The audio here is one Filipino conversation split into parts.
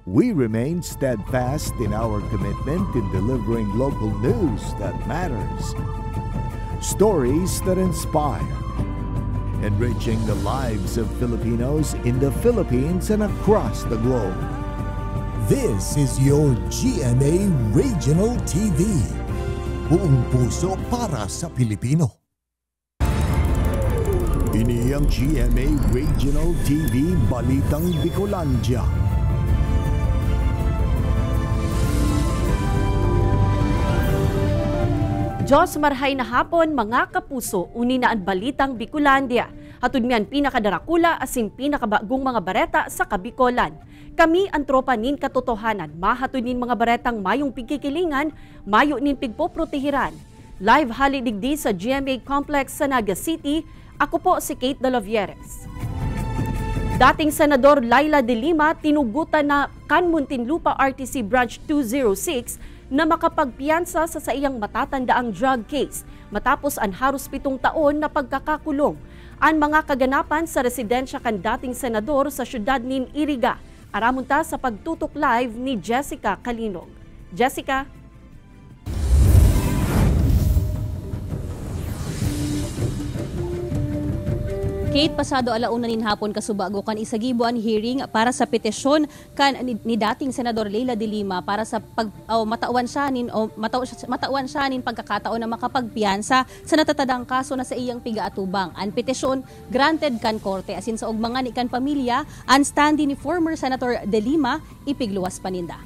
We remain steadfast in our commitment in delivering local news that matters, stories that inspire, enriching the lives of Filipinos in the Philippines and across the globe. This is your GMA Regional TV. Buong puso para sa Pilipino. Ini ang GMA Regional TV Balitang Bicolandia. Diyos marhay na hapon mga kapuso, uni na ang Balitang Bicolandia. Hatud miyan pinakadarakula asin pinakabagong mga bareta sa Kabikolan. Kami ang tropa nin katotohanan, mahatud nin mga baretang mayong pigkikilingan, mayo nin pigpoprotehiran. Live halidigdi sa GMA Complex sa Naga City, ako po si Kate De La Vieres. Dating Senador Laila De Lima tinugutan na Kanmuntinlupa RTC Branch 206 na makapagpiyansa sa iyang matatandaang drug case matapos ang halos 7 taon na pagkakakulong. Ang mga kaganapan sa residensya kan dating senador sa syudad nin Iriga. Aramunta sa pagtutok live ni Jessica Kalinog. Jessica? Kate, pasado alauna nin hapon kasubago kan isagibuan hearing para sa petisyon kan ni dating Senador Laila De Lima para sa matawan siya nin pagkakataon na makapagpiyansa sa natatadang kaso na sa iyang pigaatubang. Ang petisyon granted kan korte asin sa ugmangan ni kan pamilya ang standi ni former Senator De Lima ipigluwas paninda.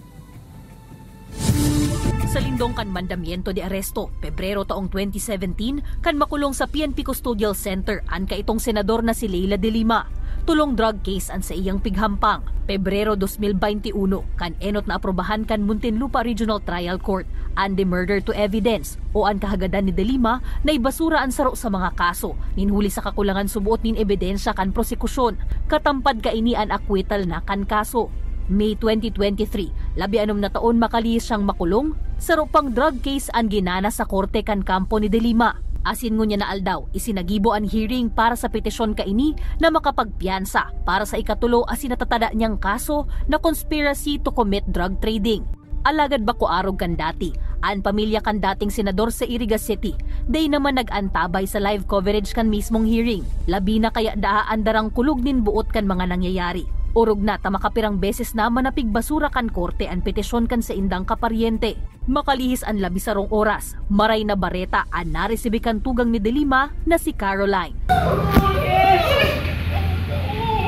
Sa lindong kan mandamiento de aresto, Pebrero taong 2017, kan makulong sa PNP Custodial Center ang kaitong senador na si Laila De Lima. Tulong drug case ang sa iyang pighampang. Pebrero 2021, kan enot na aprobahan kan Muntinlupa Regional Trial Court ang the murder to evidence o ang kahagadan ni De Lima na ibasura ang saro sa mga kaso, ninhuli sa kakulangan subuot nin ebidensya kan prosekusyon, katampad kaini ang acquittal na kan kaso. May 2023, 16 na taon makalihis siyang makulong, saro pang drug case ang ginana sa korte kan kampo ni De Lima. Asin ngunya na aldaw, isinagibo ang hearing para sa petisyon kaini na makapagpiyansa para sa ikatulo asin natatada niyang kaso na conspiracy to commit drug trading. Alagad ba ko arog kan dati, ang pamilya kan dating senador sa Iriga City, day naman nag-antabay sa live coverage kan mismong hearing. Labi na kaya daan darang kulog nin buot kan mga nangyayari. Urog na tamakapirang beses na manapig basura kan korte ang petisyon kan sa indang kaparyente. Makalihis ang labisarong oras, maray na bareta ang naresibi kan tugang ni De Lima na si Caroline.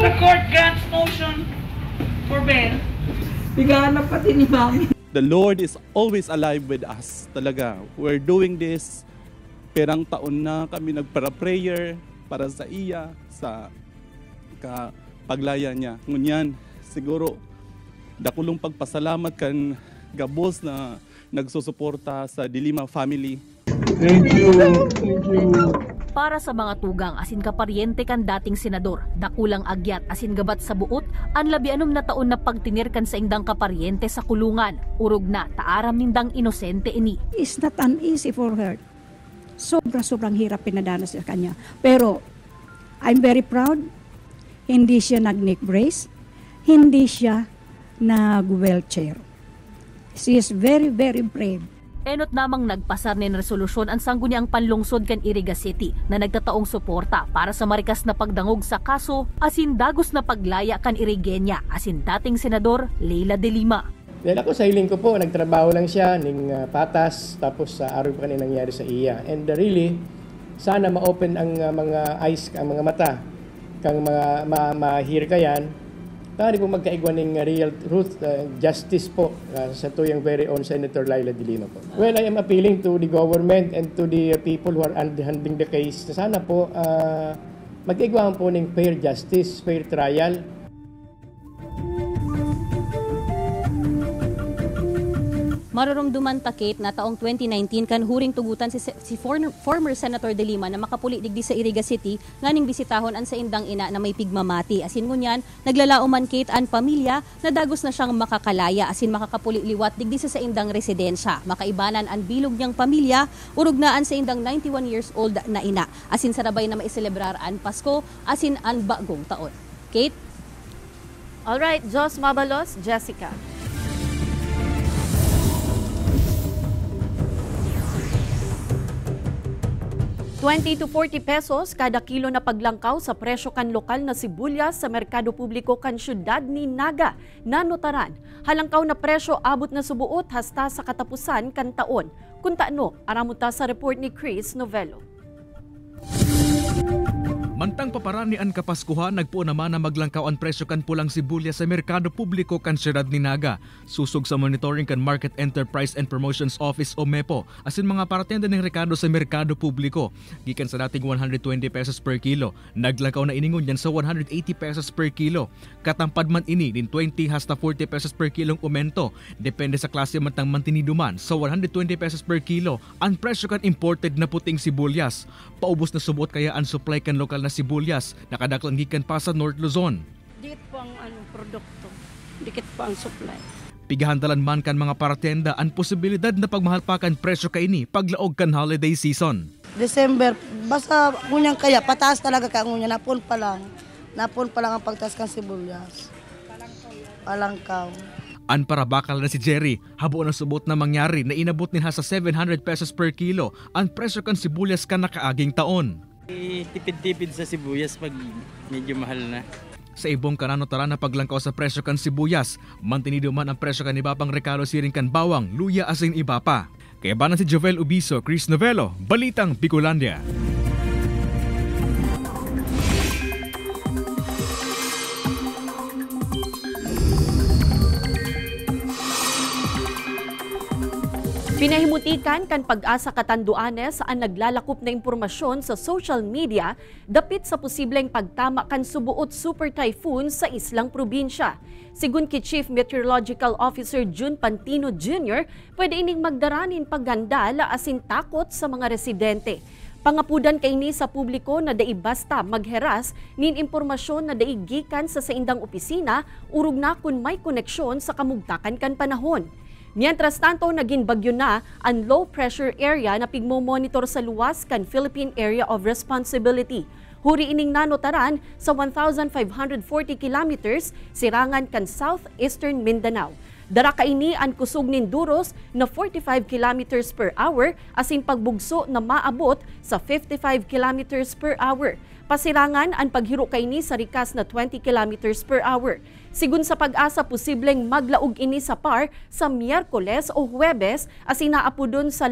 The court grants motion for bail. Bigahanap pati ni Mami. The Lord is always alive with us. Talaga, we're doing this. Perang taon na kami nagpara-prayer para sa iya, sa paglaya niya. Ngunyan, siguro, dakulong pagpasalamat kan gabos na nagsusuporta sa De Lima family. Thank you. Thank you. Para sa mga tugang asin kaparyente kan dating senador, dakulang agyat asin gabat sa buot, ang 16 na taon na pagtinir kan sa indang kaparyente sa kulungan. Urog na taaram nindang inosente ini. It's not an easy for her. Sobrang hirap pinadanas sa kanya. Pero I'm very proud. Hindi siya nag-neck brace, hindi siya nag-wheelchair. She is very, very brave. Enot namang nagpasar nin resolusyon ang sangguniang panlungsod kan Iriga City na nagtataong suporta para sa marikas na pagdangog sa kaso asin dagos na paglaya kan Irigenya asin dating senador Laila De Lima. Dahil ako sa hiling ko po, nagtrabaho lang siya ning patas tapos sa araw pa nangyari sa iya. And really, sana ma-open ang mga eyes, ang mga mata kang mga ma-hear ka yan, tari po magkaigwan ng real truth, justice po sa tuyang very own Senator Laila De Lima po. Well, I am appealing to the government and to the people who are handling the case. Sana po magkaigwan po ng fair justice, fair trial. Marurumduman takit na taong 2019 kan huring tugutan si former Senator De Lima na makapuli digdi sa Iriga City nganing bisitahon an sa indang ina na may pigmamati. Asin ngunyan, naglalauman Kate an pamilya na dagos na siyang makakalaya asin makakapuli liwat digdi sa indang residensya. Makaibanan an bilog niyang pamilya, urog na an sa indang 91 years old na ina. Asin sarabay na maiselebrar an Pasko asin an bagong taon. Kate? Alright, Jos Mabalos, Jessica. ₱20 to ₱40 kada kilo na paglangkaw sa presyo kan lokal na sibuyas sa merkado publiko kan syudad ni Naga, Nanotaran. Halangkaw na presyo abot na subuot hasta sa katapusan kan taon. Kung taano, aramuta sa report ni Chris Novello. Mantang paparanian kapaskuhan, nagpo naman na maglangkaw ang presyo kan pulang sibuyas sa merkado publiko kan syudad ni Naga. Susog sa monitoring kan Market Enterprise and Promotions Office o MEPO, asin mga paratenda ng rekado sa merkado publiko. Gikan sa dating ₱120 per kilo, naglangkaw na iningon yan sa ₱180 per kilo. Katampad man ini din ₱20 hasta ₱40 per kilong aumento. Depende sa klase mantang mantinido man, sa ₱120 per kilo ang presyo kan imported na puting sibuyas. Paubos na subot kaya ang supply kan lokal na sibuyas, nakadaklang gikan pa sa North Luzon. Dikit po ang produkto, dikit po ang supply. Pigahandalan man kan mga paratenda ang posibilidad na pagmahalpakan presyo kaini paglaog kan holiday season. December, basta ngunyang kaya, pataas talaga ka ngunya, napon pa lang ang pagtaas kan sibuyas. Palangkaw. An para bakal na si Jerry, habo na subot na mangyari na inabot niya sa ₱700 per kilo ang presyo kan sibuyas kan nakaaging taon. Tipid-tipid sa sibuyas pag medyo mahal na. Sa ibong kananotaran na paglangkaw sa presyo kan sibuyas, mantinido man ang presyo kan ibapang rekalo siring kan bawang, luya asin iba pa. Kaya ba na si Jovel Ubiso, Chris Novello, Balitang Bicolandia. Pinahimutikan kan Pag-asa Catanduanes ang naglalakop na impormasyon sa social media dapit sa posibleng pagtama kan subuot super typhoon sa islang probinsya. Sigun ki Chief Meteorological Officer June Pantino Jr., pwede ining magdaranin paggandala asin takot sa mga residente. Pangapudan kay ni sa publiko na dai basta magheras nin impormasyon na dai gikan sa saindang opisina urog na kun may koneksyon sa kamugtakan kan panahon. Mientras tanto, naging bagyo na ang low pressure area na pigmo-monitor sa luwas kan Philippine Area of Responsibility. Huri ining nanotaran sa 1,540 kilometers sirangan kan southeastern Mindanao. Dara kaini ang kusog nin duros na 45 kilometers per hour asin pagbugso na maabot sa 55 kilometers per hour. Pasirangan ang paghiro kaini sa rikas na 20 kilometers per hour. Sigun sa Pag-asa, posibleng maglaog ini sa PAR sa Miyerkules o Huwebes asin naapudon sa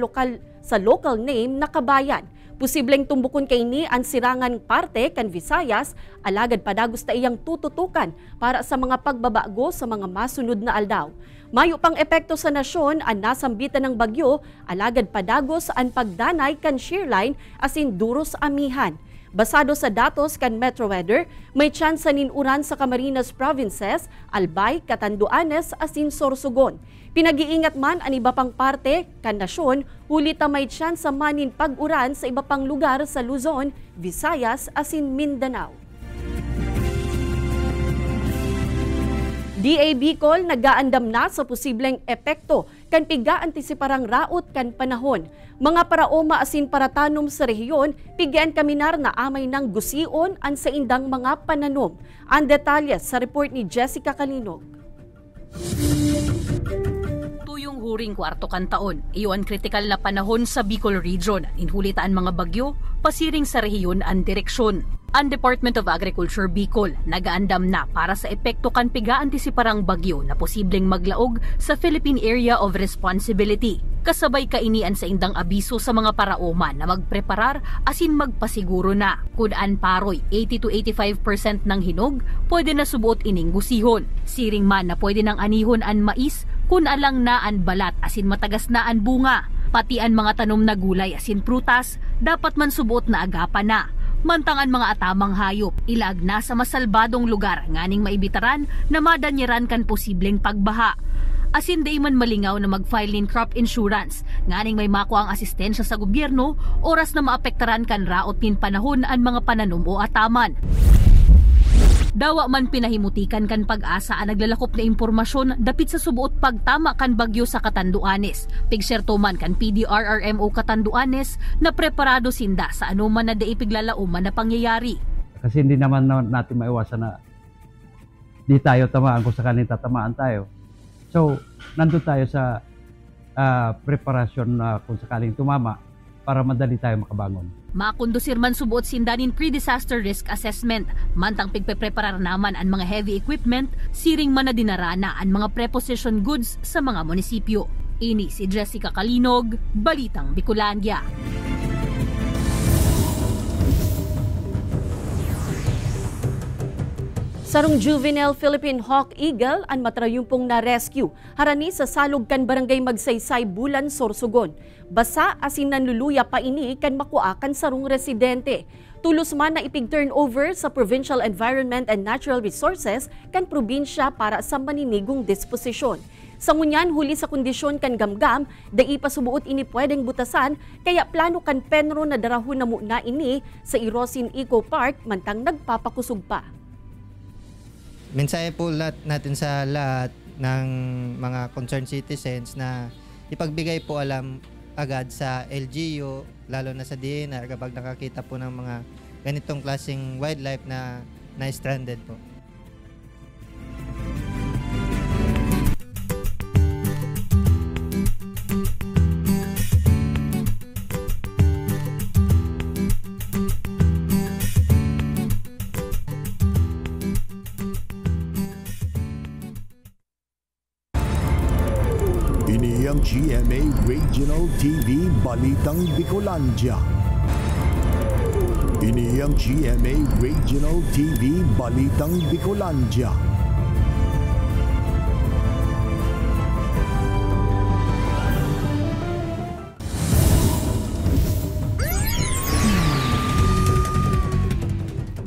local name na Kabayan. Posibleng tumbukon kay ni ang sirangan parte kan Visayas, alagad padagos ta iyang tututukan para sa mga pagbabago sa mga masunod na aldaw. Mayo pang epekto sa nasyon ang nasambitan ng bagyo, alagad padagos ang pagdanay kan shearline asin duros amihan. Basado sa datos kan Metro Weather, may tsansa nin uran sa Camarines Provinces, Albay, Catanduanes, asin Sorsogon. Pinag-iingat man ang iba pang parte kan nasyon, huli ta may tsansa manin pag-uran sa iba pang lugar sa Luzon, Visayas, asin Mindanao. DA Bicol nagaandam na sa posibleng epekto kan piga-antisiparang raot kan panahon. Mga paraoma asin paratanom sa rehiyon, pigaan kaminar na amay ng gusion ang sa indang mga pananom. Ang detalye sa report ni Jessica Kalinog. Tuyong huring kwarto kan taon, iyon kritikal na panahon sa Bicol Region. Inhulitaan mga bagyo, pasiring sa rehiyon ang direksyon. Ang Department of Agriculture Bicol nagaandam na para sa epekto kan piga-antisiparang bagyo na posibleng maglaog sa Philippine Area of Responsibility. Kasabay kainian sa indang abiso sa mga paraoma na magpreparar asin magpasiguro na. Kudaan paroy, 80 to 85% ng hinog pwede na subuot ining gusihon. Siring man na pwede nang anihon an mais kun alang na an balat asin matagas na an bunga. Pati an mga tanom na gulay asin prutas dapat man subuot na agapan na. Mantangan mga atamang hayop, ilag na sa masalbadong lugar nganing maibitaran na madanyeran kan posibleng pagbaha. Asin day man malingaw na mag-file nin crop insurance, nganing may makuha ang asistensya sa gobyerno, oras na maapektaran kan raot nin panahon ang mga pananom o ataman. Dawa man pinahimutikan kan Pag-asa ang naglalakop na impormasyon dapit sa subuot pagtama kan bagyo sa Catanduanes. Pigserto man kan PDRRMO Catanduanes na preparado sinda sa anuman na daipiglalauman na pangyayari. Kasi hindi naman natin maiwasan na di tayo tamaan kung sakaling tatamaan tayo. So, nandun tayo sa preparasyon na kung sakaling tumama para madali tayo makabangon. Makondusir man subuot sindanin pre-disaster risk assessment, mantang pigpepreparar naman ang mga heavy equipment, siring man na dinarana ang mga preposition goods sa mga munisipyo. Ini si Jessica Kalinog, Balitang Bicolandia. Sarong juvenile Philippine Hawk Eagle ang matrayumpong na-rescue harani sa salog kan barangay Magsaysay, Bulan, Sorsogon. Basa asin nanluluya pa ini kan makuakan sarong residente. Tulos man na ipig-turnover sa Provincial Environment and Natural Resources kan probinsya para sa maninigong disposisyon. Sa ngunyan, huli sa kondisyon kan gamgam, dai pasubuot ini pwedeng butasan, kaya plano kan penro na darahon na muna ini sa Irosin Eco Park mantang nagpapakusog pa. Mensahe po natin sa lahat ng mga concerned citizens na ipagbigay po alam agad sa LGU, lalo na sa DNR kapag nakakita po ng mga ganitong klaseng wildlife na stranded po. Ini ang GMA Regional TV Balitang Bicolandia. Ini ang GMA Regional TV Balitang Bicolandia.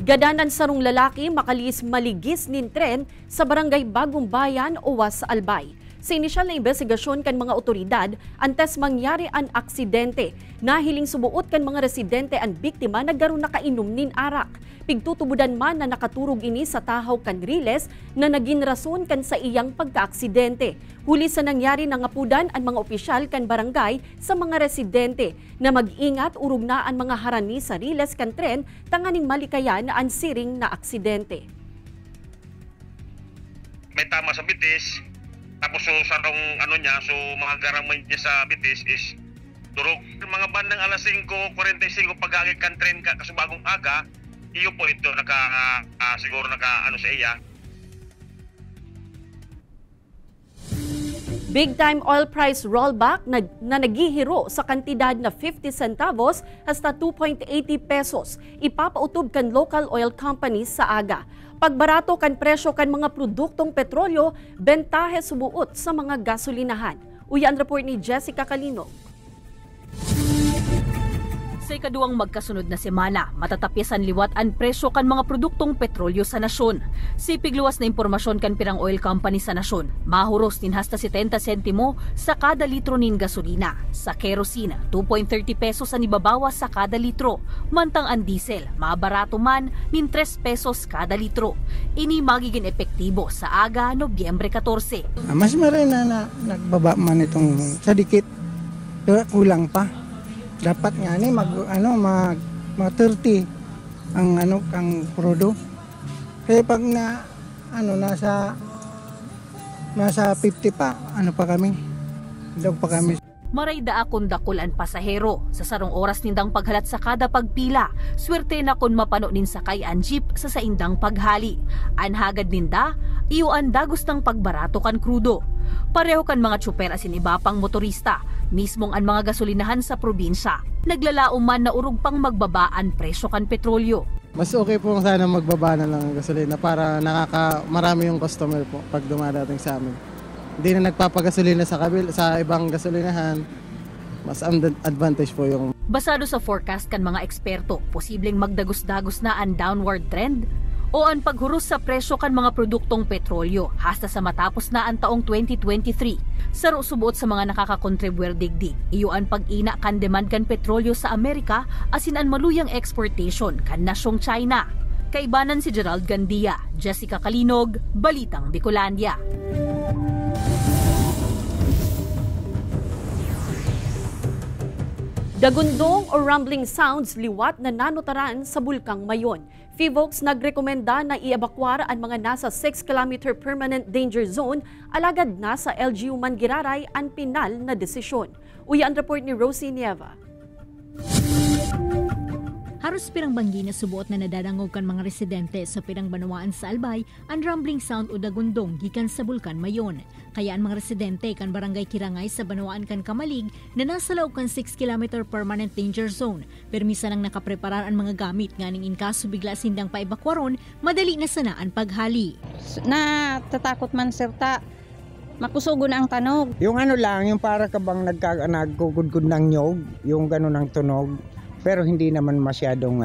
Gadanan sarong lalaki makalis maligis nin tren sa barangay Bagong Bayan, Owas, Albay. Sa inisyal na investigasyon kan mga otoridad, antes mangyari ang aksidente. Nahiling subuot kan mga residente ang biktima nagkaroon nakainom nin arak. Pigtutubudan man na nakaturog ini sa tahaw kan riles na naging rason kan sa iyang pagkaaksidente. Huli sa nangyari nangapudan ang mga opisyal kan barangay sa mga residente na mag-ingat urog na ang mga harani sa riles kan tren tanganing malikayan na ang siring na aksidente. May tama sa bitis. Tapos so sarong mga garamay niya sa bitis is durog. Mga bandang alas 5:45 pag-agay kan tren kasubagong aga, iyo po ito siguro sa iya. Big time oil price rollback na naghihiro sa kantidad na 50 centavos hasta 2.80 pesos. Ipapautob kan local oil companies sa aga. Pagbarato kan presyo kan mga produktong petrolyo, bentahe subuot sa mga gasolinahan. Uyan report ni Jessica Kalinog. Sa ikaduwang magkasunod na semana, matatapyasan liwat ang presyo kan mga produktong petrolyo sa nasyon. Sipig luwas na impormasyon kan pirang oil company sa nasyon, mahuros nin hasta 70 sentimo sa kada litro nin gasolina. Sa kerosene, 2.30 pesos ang ibabawas sa kada litro. Mantang ang diesel, mabarato man nin 3 pesos kada litro. Ini magiging epektibo sa aga Nobyembre 14. Mas meron na nagbaba man itong sa dikit. Kulang pa. Dapat nga ni mag 30 ang prodo. Kaya pag nasa 50 pa, pa kami. Daw pa kami. Maray daakon dakol ang pasahero. Sa sarong oras nindang paghalat sa kada pagpila, swerte na kon mapano nin sakay ang jeep sa saindang paghali. Anhagad ninda, iyo ang dagos ng pagbarato kan krudo. Pareho kan mga tsuper asin iba pang motorista, mismong ang mga gasolinahan sa probinsya. Naglalao man na urog pang magbaba ang presyo kan petrolyo. Mas okay po sana magbaba na lang ang gasolina para marami yung customer po pag dumadating sa amin. Hindi na nagpapagasolina sa ibang gasolinahan, mas advantage po yung... Basado sa forecast kan mga eksperto, posibleng magdagos-dagos na ang downward trend o ang paghuros sa presyo kan mga produktong petrolyo hasta sa matapos na ang taong 2023. Saro subuot sa mga nakakakontribuer digdig, iyo ang pag-ina kan demand kan petrolyo sa Amerika asin ang maluyang exportation kan nasyong China. Kaibanan si Gerald Gandia, Jessica Kalinog, Balitang Bicolandia. Dagundong o rumbling sounds liwat na nanutaran sa Bulkang Mayon. PHIVOLCS nagrekomenda na i-evacuar ang mga nasa 6-kilometer permanent danger zone, alagad nasa LGU Mangiraray ang pinal na desisyon. Uya ang report ni Rosie Nieva. Haros pirang banggi na subuot na nadadangog kan mga residente sa pirang banawaan sa Albay ang rumbling sound o dagundong gikan sa Bulkan Mayon. Kaya ang mga residente kan barangay Kirangay sa banawaan kan Kamalig na nasa loob kan 6-kilometer permanent danger zone. Permisa nang nakapreparar ang mga gamit nganing in kaso bigla sindang paibakwaron, madali na sana ang paghali. Natatakot man sirta. Makusugo na ang tanog. Yung ano lang, yung para ka bang nagkugudgud ng nyog, yung gano'n ng tunog. Pero hindi naman masyadong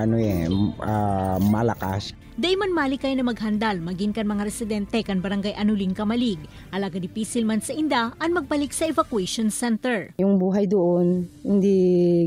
malakas. Dayman malikay na maghandal maging kan mga residente kan barangay Anuling Kamalig. Alaga dipisil man sa inda ang magbalik sa evacuation center. Yung buhay doon, hindi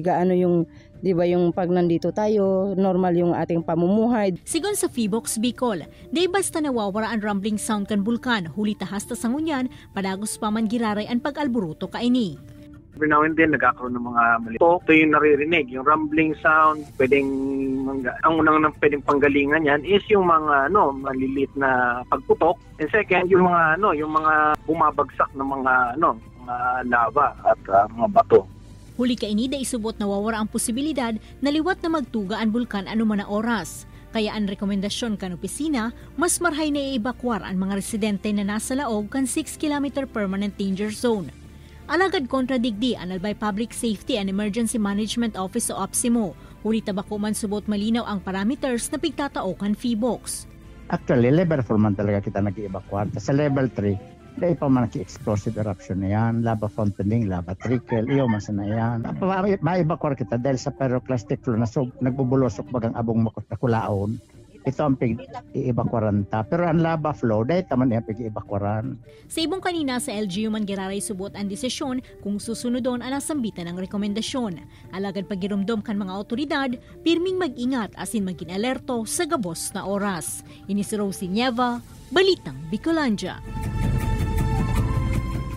gaano yung, di ba yung pag nandito tayo, normal yung ating pamumuhay. Sigon sa PHIVOLCS Bicol, day basta nawawara ang rumbling sound kan bulkan, huli tahas ta sangunyan, padagos pa man giraray ang pag-alburuto kaini. Every now and then, nagkakaroon ng mga malito. Ito yung naririnig, yung rumbling sound. Ang unang pwedeng panggalingan yan is yung mga maliliit na pagputok. And second, yung mga bumabagsak ng mga lava at mga bato. Huli kaini da isubot nawawara ang posibilidad na liwat na magtuga ang bulkan anuman na oras. Kaya ang rekomendasyon kan opisina, mas marhay na i-evacuar ang mga residente na nasa laog kan 6-kilometer permanent danger zone. Alagad kontradigdi ang Albay Public Safety and Emergency Management Office o OPSEMO. Huli tabako man subot malinaw ang parameters na pigtatao kan PHIVOLCS. Actually, level 4 man talaga kita nag-i-evacuate. Sa level 3, dahil pa man explosive eruption na yan, lava fountain, lava trickle, iyo man sana yan. Ma-evacuate kita dahil sa pyroclastic flow na nagbubulosok bagang abong makulaon. Ito ang pig-i-evacuaran ta. Pero ang lava flow, dahil taman yung pig-i-evacuaran. Sa ibong kanina sa LGU Mangiraray subot ang desisyon kung susunodon ang nasambitan ng rekomendasyon. Alagad pagirumdom kan mga otoridad, pirming mag-ingat asin maging alerto sa gabos na oras. Ini si Rosie Nieva, Balitang Bicolandia.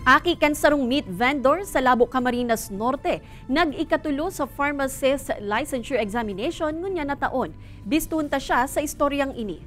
Aki kan sarong meat vendor sa Labo, Camarines Norte, nag-ikatulo sa pharmacist licensure examination ngunya na taon. Bistunta siya sa istoryang ini.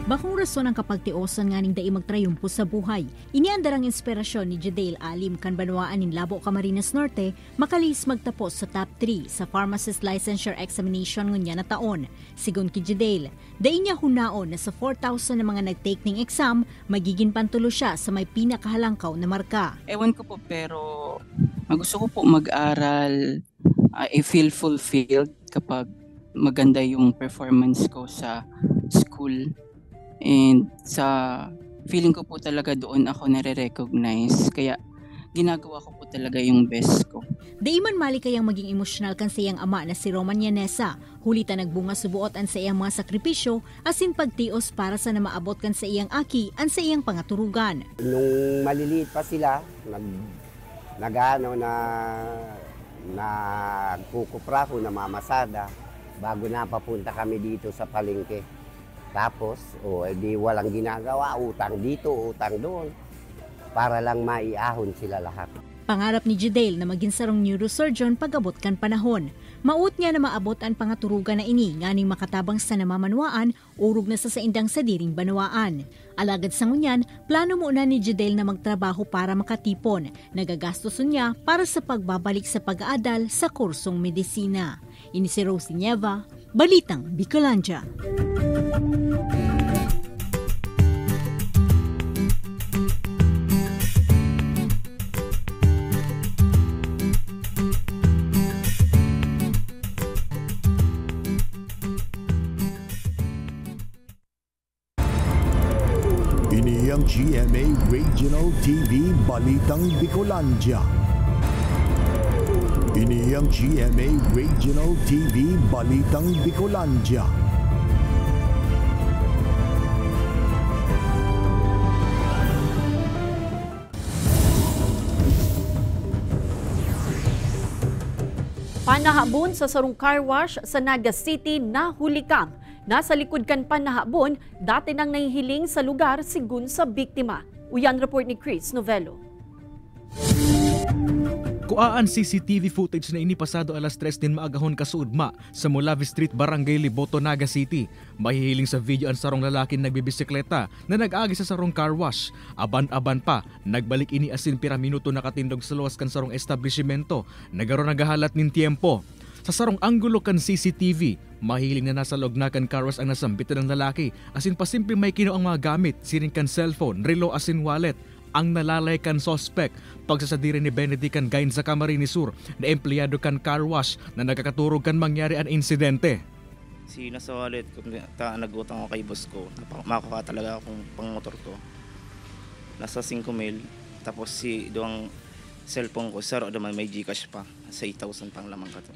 Bakong rason ang kapagtiosan nga ning dai magtrayumpo sa buhay. Iniandarang inspirasyon ni Jadale Alim kan banwaan nin Labo, Camarines Norte, makalis magtapos sa top 3 sa pharmacist licensure examination ngunya na taon. Sigon ki Jadale, dai niya hunaon na sa 4,000 na mga nag-take ning exam, magiging pantulo siya sa may pinakahalangkaw na marka. Ewan ko po pero gusto ko po mag-aral. I feel fulfilled kapag maganda yung performance ko sa school. And sa feeling ko po talaga doon ako nare-recognize. Kaya ginagawa ko po talaga yung best ko. Daiman mali kayang maging emosyonal kan sa iyang ama na si Roman Yanesa. Hulita nagbunga subuot an sa iyang mga sakripisyo asin pagtios para sa na maabot kan sa iyang aki an sa iyang pangaturugan. Nung maliliit pa sila, nagkukupra ko na mamasada bago napapunta kami dito sa palengke. Tapos, di walang ginagawa, utang dito, utang doon, para lang maiahon sila lahat. Pangarap ni Jadale na maging sarong neurosurgeon pag-abot kan panahon. Maut niya na maabot ang pangaturugan na ini, nganing makatabang sa namamanwaan, urog na sa saindang sa diring banwaan. Alagad sa ngunyan, plano muna ni Jadale na magtrabaho para makatipon. Nagagastos niya para sa pagbabalik sa pag-aadal sa kursong medisina. Ini si Rosie Nieva, Balitang Bicolandia. Ini ang GMA Regional TV Balitang Bicolandia. Ini ang GMA Regional TV Balitang Bicolandia. Panahabon sa sarong car wash sa Naga City na hulikang. Nasa likod kan panahabon, dati nang nahihiling sa lugar sigun sa biktima. Uyan report ni Chris Novello. Kuaan CCTV footage na inipasado alas 3 din maagahon kasuudma sa Mulavi Street, Barangay Liboto, Naga City. Mahihiling sa video ang sarong lalaki nagbibisikleta na nag-agi sa sarong car wash. Aban-aban pa, nagbalik ini asin pira minuto nakatindog sa luwas kan sarong establishmento. Nagaro nagahalat nin tiempo. Sa sarong anggulo kan CCTV, mahiling na nasa loob na kan car wash ang nasambitan ng lalaki. Asin pasimple may kino ang mga gamit, siring kan cellphone, relo asin wallet. Ang nalalay kan sospek pagsasadiri ni Benedict kan gain sa Camarines Sur na empleyado kan car wash na nagkakaturog kan mangyari ang insidente. Si nasa wallet ko, nagutang ako kay boss ko, makaka talaga akong pangmotor ko. Nasa 5,000, tapos si doang cellphone ko, saro naman may Gcash pa, sa 8,000 pang lamang ka to.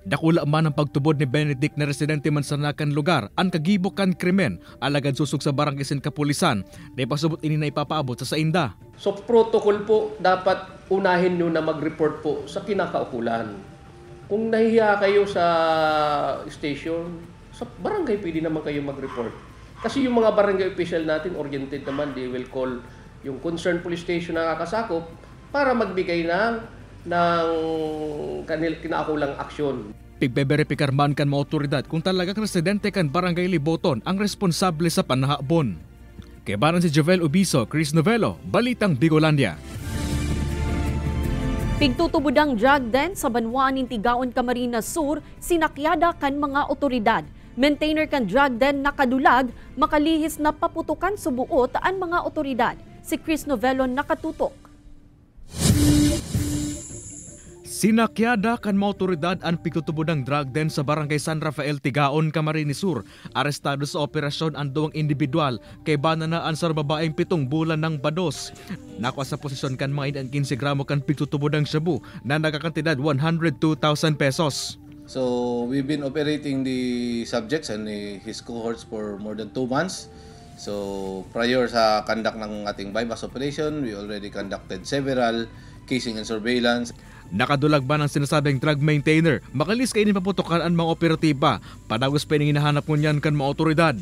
Dakula man ang pagtubod ni Benedict na residente man sa nakan lugar, ang kagibok kan krimen, alagad susog sa barangay sen kapulisan, na ipasubot ini na ipapaabot sa sainda. So protocol po, dapat unahin nyo na mag-report po sa kinakaukulan. Kung nahihiya kayo sa station, sa barangay pwede naman kayo mag-report. Kasi yung mga barangay official natin, oriented naman, they will call yung concerned police station na kakasakop para magbigay ng kinaukulang aksyon. Pigbeberipikar man kan mga otoridad kung talagang residente kan Barangay Liboton ang responsable sa panahabon. Kebaran si Jovel Ubiso, Chris Novelo, Balitang Bigolandia. Pigtutubudang drug den sa Banwaan ng Tigaon, Camarines Sur, sinakyada kan mga otoridad. Maintainer kan drug den nakadulag, makalihis na paputukan subuot ang mga otoridad. Si Chris Novelo nakatutok. Sinakyada kan mga otoridad ang pigtutubudang drug den sa Barangay San Rafael, Tigaon, Camarines Sur. Arestado sa operasyon ang duwang individual kay bananaan sa babaeng 7 bulan ng bados. Nakuha sa posisyon kan mga 15 gramo kan pigtutubudang shabu na nagkakantidad 102,000 pesos. So we've been operating the subjects and his cohorts for more than 2 months. So prior sa conduct ng ating bypass operation, we already conducted several casing and surveillance. Nakadulag ba ng sinasabing drug maintainer? Makalis kayo paputukan ang mga operatiba. Padagos pa hinahanap mo niyan kan mga otoridad.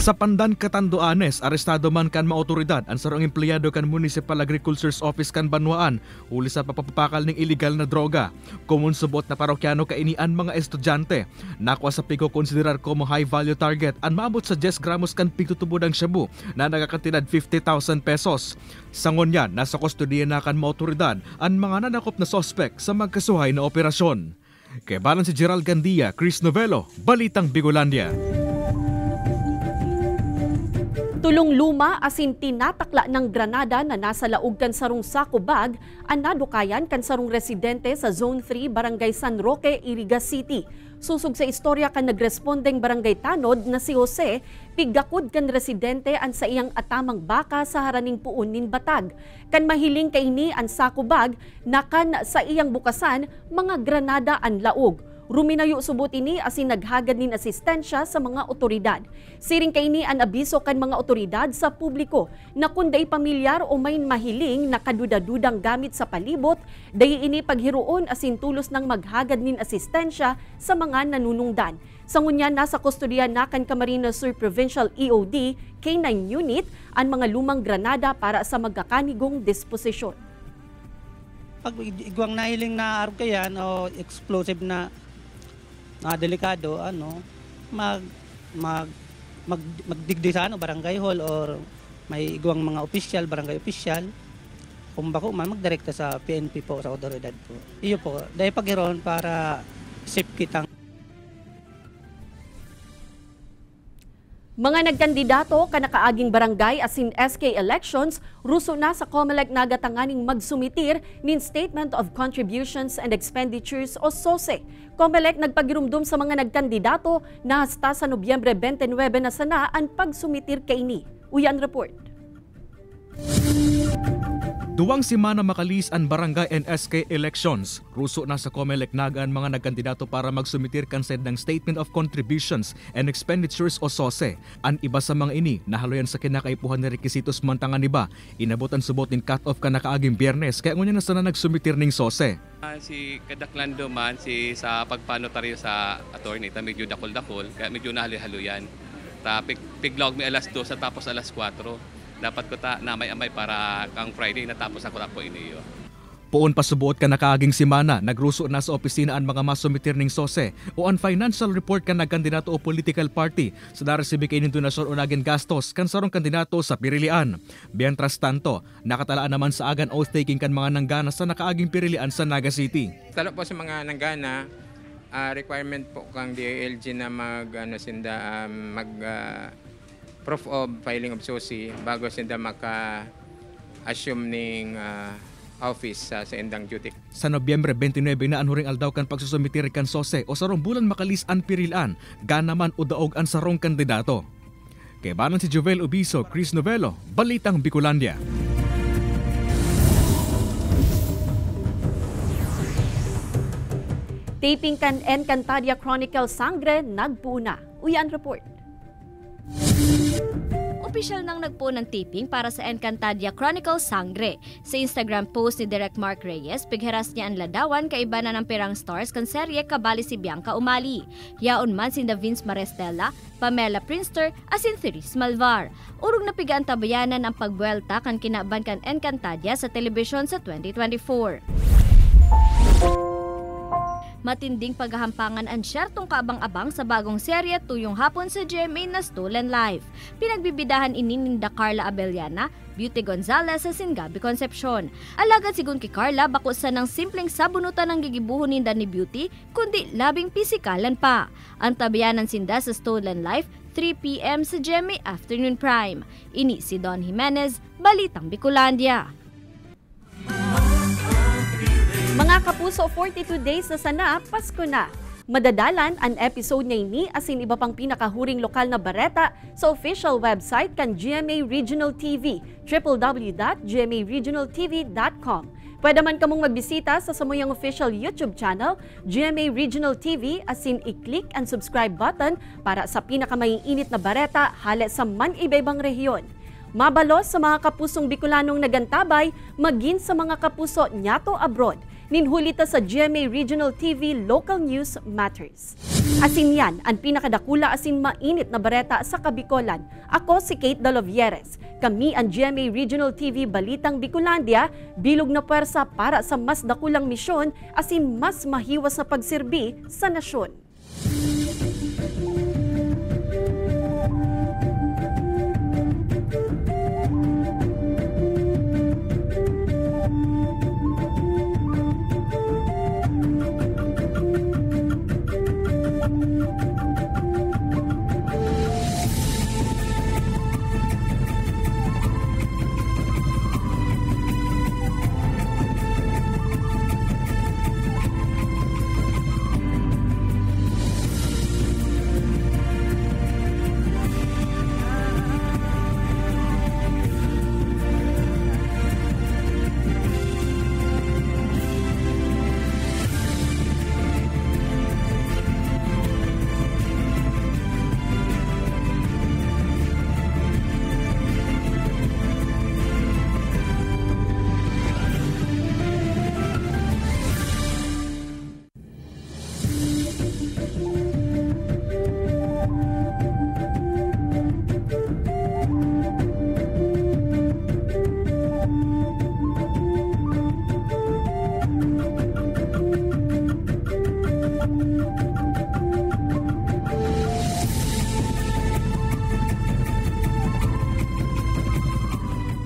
Sa Pandan, Catanduanes, arestado man kan mga otoridad ang sarong empleyado kan Municipal Agriculture's Office kan Banwaan uli sa papapakal ng illegal na droga. Kumunsubot na parokyano kainian mga estudyante. Nakuha sa pigo konsiderar como high value target ang maabot sa 10 gramos kan pigtutubudang shabu na nagkakantidad 50,000 pesos. Sangon yan, nasa kustodiya na kan mga otoridad ang mga nanakop na sospek sa magkasuhay na operasyon. Kebalan si Gerald Gandia, Chris Novelo, Balitang Bigolandia. Tulong luma asin tinatakla ng granada na nasa laog kan sarong sako bag ang nadukayan kan sarong residente sa Zone 3, Barangay San Roque, Iriga City. Susog sa istorya kan nagrespondeng barangay tanod na si Jose, piggakod kan residente ang sa iyang atamang baka sa haraning puon nin Batag. Kan mahiling kaini ang sako bag na kan sa iyang bukasan mga granada ang laog. Ruminayo subot ini asin naghagad nin asistensya sa mga otoridad. Siring kaini ang abiso kan mga otoridad sa publiko na kung day pamilyar o may mahiling na kaduda-dudang gamit sa palibot, day ini paghiruon asin tulos ng maghagad nin asistensya sa mga nanunungdan. Sa ngunyan nasa kustodiya na kan Camarines Sur Provincial EOD K9 Unit ang mga lumang granada para sa magkakanigong disposisyon. Pag igwang nahiling na arog kayan o explosive na delikado, magdigdi sa barangay hall or may igwang mga opisyal, barangay opisyal, kung bako man magdirekta sa PNP po, sa otoridad po. Iyo po, dahil paghiroon para safe kitang. Mga nagkandidato kanakaaging barangay asin SK elections, ruso na sa COMELEC nagatanganing magsumitir nin Statement of Contributions and Expenditures o SOSE. COMELEC nagpagirumdum sa mga nagkandidato na hasta sa Nobyembre 29 na sana ang pagsumitir kaini. Uyan report. Duwang simana makalis ang barangay and SK elections. Ruso na sa COMELEC nagaan mga nagkandidato para magsumitir kansed ng Statement of Contributions and Expenditures o SOSE. Ang iba sa mga ini nahaluyan sa kinakaipuhan na rekisitos mantangan iba. Inabutan subot in cut-off kanakaaging Biyernes kaya ngunya na sana nagsumitir ning SOSE. Si Kadaklando man si sa pagpanotaryo sa attorney ta medyo dakol-dakol kaya medyo nahali-haluyan. Ta piglog mi alas 2 tapos alas 4. Dapat ko ta namay-amay para kang Friday natapos ako po iniyo. Poon pasubuot ka nakaaging simana, nagruso na sa opisina ang mga masumitir ning sose o ang financial report ka na kandidato o political party sa daresibik inin donasyon o naging gastos kan sarong kandidato sa pirilian. Mientras tanto, nakatalaan naman sa agan oath-taking kan mga nanggana sa nakaaging pirilian sa Naga City. Talo po sa mga nanggana, requirement po kang DILG na proof of filing of SOSI bago sinda maka-assume ning office sa indang duty. Sa Nobyembre 29 na anhuring aldaw kan pagsusumitir kan sose o sarong bulan makalis an pirilan, ganaman o daog an sarong kandidato. Kay banan si Jovel Ubiso, Chris Novelo, Balitang Bicolandia. Taping kan Encantadia Chronicle Sangre nagpuna. Uyan report. Opisyal nang nagpo ng taping para sa Encantadia Chronicle Sangre. Sa Instagram post ni Direk Mark Reyes, pigheras niya ang ladawan kaiba na ng pirang stars kan serye kabali si Bianca Umali. Yaon man sinda Vince Marestella, Pamela Prinster, asin Therese Malvar. Urog na pigaan tabayanan ang pagbuelta kan kinaban kan Encantadia sa telebisyon sa 2024. Matinding paghahampangan ang syertong kaabang-abang sa bagong serye tuyong hapon sa GMA na Stolen Life. Pinagbibidahan inininda Carla Abellana, Beauty Gonzalez sa Singabi Concepcion. Alagad sigun kay Carla bakusan ng simpleng sabunutan ng gigibuhon ninda ni Beauty, kundi labing pisikalan pa. Ang tabayanan sinda sa Stolen Life, 3 p.m. sa GMA Afternoon Prime. Ini si Don Jimenez, Balitang Bicolandia. Mga kapuso, 42 days na sana, Pasko na. Madadalan ang episode na ini asin iba pang pinakahuring lokal na bareta sa official website kan GMA Regional TV, www.gmaregionaltv.com. Pwede man kamong magbisita sa samuyang official YouTube channel, GMA Regional TV, asin i-click ang subscribe button para sa pinakamaiinit na bareta halos sa man-iba-ibang rehiyon. Mabalos sa mga kapusong Bicolanong nagantabay, maging sa mga kapuso nyato abroad. Ninhulita sa GMA Regional TV Local News Matters. Asin yan ang pinakadakula asin mainit na bareta sa Kabikolan. Ako si Kate Dalovieres. Kami ang GMA Regional TV Balitang Bicolandia, bilog na pwersa para sa mas dakulang misyon asin mas mahiwas na pagserbi sa nasyon.